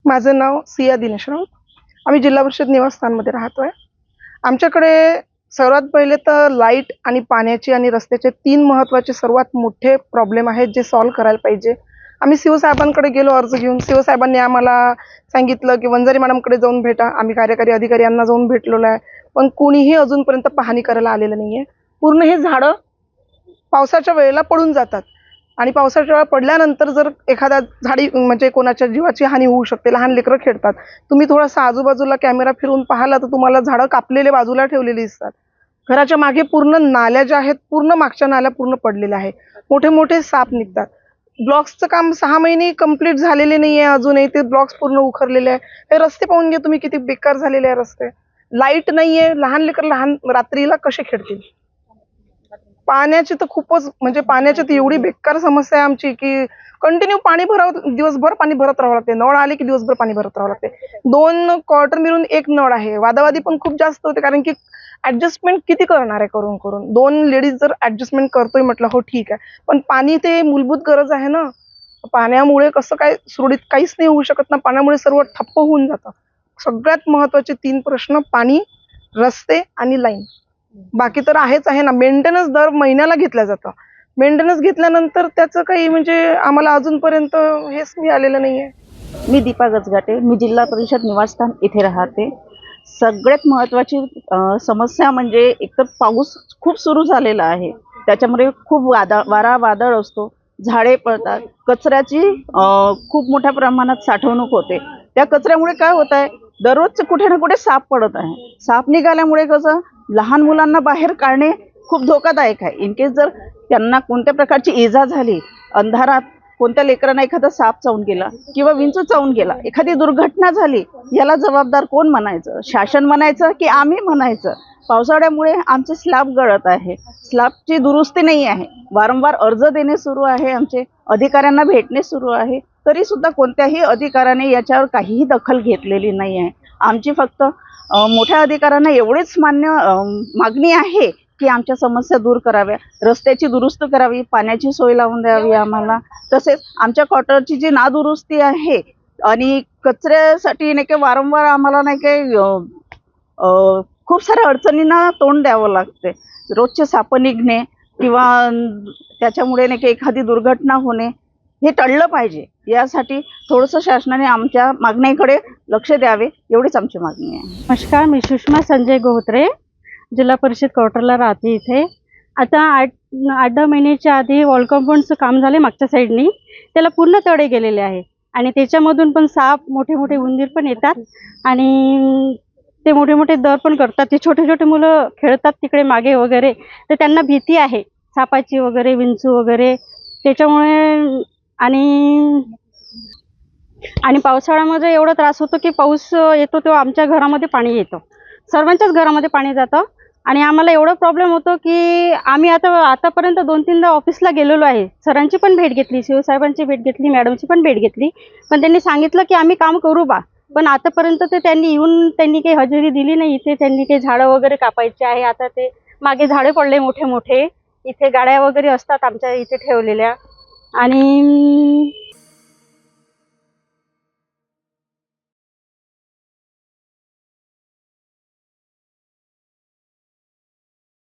माझं नाव सिया दिनेश राऊत. आम्ही जिल्हा परिषद निवासस्थानमध्ये राहतोय. आमच्याकडे सर्वात पहिले तर लाईट आणि पाण्याची आणि रस्त्याचे 3 महत्त्वाचे सर्वात मोठे प्रॉब्लेम आहेत, जे सॉल्व्ह करायला पाहिजे. आम्ही सीओ साहेबांकडे गेलो अर्ज घेऊन. सीओ साहेबांनी आम्हाला सांगितलं की वंजारी मॅडमकडे जाऊन भेटा. आम्ही कार्यकारी अधिकारी यांना जाऊन भेटलेलो आहे, पण कुणीही अजूनपर्यंत पाहणी करायला आलेलं नाहीये. पूर्ण हे झाडं पावसाच्या वेळेला पडून जातात आणि पावसाच्या वेळा पडल्यानंतर जर एखाद्या झाडी म्हणजे कोणाच्या जीवाची हानी होऊ शकते. लहान लेकरं खेळतात. तुम्ही थोडासा आजूबाजूला कॅमेरा फिरून पाहिला तर तुम्हाला झाडं कापलेले बाजूला ठेवलेली दिसतात. घराच्या मागे पूर्ण नाल्या ज्या आहेत, पूर्ण मागच्या नाल्या पूर्ण पडलेल्या आहे. मोठे मोठे साप निघतात. ब्लॉक्सचं काम 6 महिने कंप्लीट झालेले नाहीये अजूनही. ते ब्लॉक्स पूर्ण उखरलेले आहे. हे रस्ते पाहून घ्या तुम्ही, किती बेकार झालेले आहे रस्ते. लाईट नाहीये. लहान लेकरं लहान रात्रीला कसे खेळतील. पाण्याची तर खूपच म्हणजे पाण्याची तर एवढी बेकार समस्या आहे आमची की कंटिन्यू पाणी भरावं, दिवसभर पाणी भरत राहावं लागते. नळ आले की दिवसभर पाणी भरत राहावं लागते. 2 क्वार्टर मिळून 1 नळ आहे. वादावादी पण खूप जास्त होते, कारण की ऍडजस्टमेंट किती करणार आहे करून करून. 2 लेडीज जर ऍडजस्टमेंट करतोय म्हटलं हो ठीक आहे, पण पाणी ते मूलभूत गरज आहे ना. पाण्यामुळे कसं काय सुरळीत काहीच नाही होऊ शकत ना. पाण्यामुळे सर्व ठप्प होऊन जातं. सगळ्यात महत्वाचे 3 प्रश्न पाणी, रस्ते आणि लाईन. बाकी तर आहेच आहे ना. मेंटेनन्स दर महिन्याला घेतलं जातं. मेंटेनन्स घेतल्यानंतर त्याचं काही म्हणजे आम्हाला अजूनपर्यंत हेच मिळालेलं नाहीये. मी दीपा गजगाटे, मी जिल्हा परिषद निवासस्थान इथे राहते. सगळ्यात महत्त्वाची समस्या म्हणजे एकतर पाऊस खूप सुरू झालेला आहे, त्याच्यामुळे खूप वारा वादळ असतो, झाडे पडतात, कचऱ्याची खूप मोठ्या प्रमाणात साठवणूक होते. त्या कचऱ्यामुळे काय होत आहे, दररोजचे कुठे ना कुठे साप पडत आहे. साप निघाल्यामुळे कसं लहान मुलांना बाहेर काढणे खूप धोकादायक आहे. इन केस जर त्यांना कोणत्या प्रकारची इजा झाली, अंधारात कोणत्या लेकरांना एखादा साप चावून गेला किंवा विंचू चावून गेला, एखादी दुर्घटना झाली, याला जबाबदार कोण म्हणायचं? शासन म्हणायचं की आम्ही म्हणायचं? पावसाळ्यामुळे आमचे स्लॅब गळत आहे, स्लॅबची दुरुस्ती नाही आहे. वारंवार अर्ज देणे सुरू आहे, आमचे अधिकाऱ्यांना भेटणे सुरू आहे, तरी सुद्धा कोणत्याही अधिकाऱ्याने याच्यावर काहीही दखल घेतलेली नाही आहे. आमची फक्त मोठ्या अधिकाऱ्यांना एवढीच मागणी आहे की आमच्या समस्या दूर कराव्या, रस्त्याची दुरुस्ती करावी, पाण्याची सोय लावून द्यावी आम्हाला. तसेच आमच्या क्वार्टरची जी नादुरुस्ती आहे आणि कचऱ्यासाठी नाही का वारंवार आम्हाला नाही काय खूप साऱ्या अडचणींना तोंड द्यावं लागते. रोजचे साप निघणे किंवा त्याच्यामुळे नाही का एखादी दुर्घटना होणे, हे टळलं पाहिजे. यासाठी थोडंसं शासनाने आमच्या मागणीकडे लक्ष द्यावे, एवढीच आमची मागणी आहे. नमस्कार, मी सुषमा संजय गोत्रे, जिल्हा परिषद क्वार्टरला राहते इथे. आता 8-10 महिन्याच्या आधी वॉल कंपाऊंडचं काम झाले मागच्या साईडनी, त्याला पूर्ण तडे गेलेले आहे आणि त्याच्यामधून पण साप, मोठे मोठे उंदीर पण येतात आणि ते मोठे मोठे दर पण करतात. ते छोटे छोटे मुलं खेळतात तिकडे मागे वगैरे, तर त्यांना भीती आहे सापाची वगैरे, विंचू वगैरे. त्याच्यामुळे आणि पावसाळ्यामध्ये एवढा त्रास होतो की पाऊस येतो तेव्हा आमच्या घरामध्ये पाणी येतं, सर्वांच्याच घरामध्ये पाणी जातं आणि आम्हाला एवढा प्रॉब्लेम होतो की आम्ही आतापर्यंत 2-3दा ऑफिसला गेलेलो आहे. सरांची पण भेट घेतली, सीओ साहेबांची भेट घेतली, मॅडमची पण भेट घेतली, पण त्यांनी सांगितलं की आम्ही काम करू बा. पण आतापर्यंत ते त्यांनी काही हजेरी दिली नाही. इथे त्यांनी काही झाडं वगैरे कापायचे आहे. आता ते मागे झाडे पडले मोठे मोठे, इथे गाड्या वगैरे असतात आमच्या इथे ठेवलेल्या. आणि